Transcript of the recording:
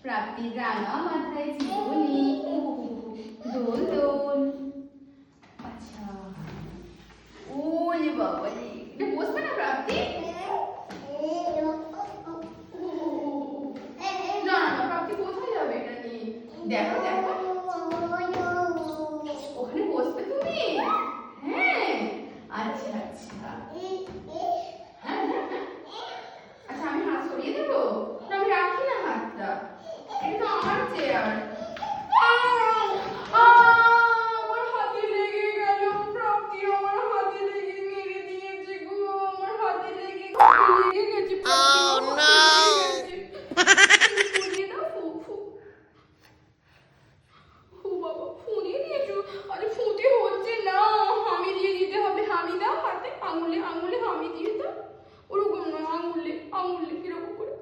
প্রাপ্তি রাঙা মাথায় জীবনী দোল দোল। আচ্ছা ওলে বাবা রে, এটা বসবে না প্রাপ্তি? না না প্রাপ্তি কোথায় যাবে এটা নিয়ে? দেখো দেখো ওখানে বসবে তুমি। হ্যাঁ আচ্ছা আচ্ছা আচ্ছা আমি হাত সরিয়ে দেবো? না আমি রাখি না হাতটা, এটা তো আমার চেয়ার। আমার হাতে লেগে গেল প্রাপ্তি, আমার হাতে লেগে মেরে দিয়েছে গো, আমার হাতে লেগে গেছে ফুদিয়ে দাও ফু ফু। ও বাবা ফুদিয়ে দিয়েছো? আরে ফুটে হচ্ছে না, হামি দিয়ে দিতে হবে। হামি দাও হাতে, আঙুলে আঙুলে হামি দিয়ে দাও। ওরকম নয়, আঙুলে আঙুলে কিরকম করে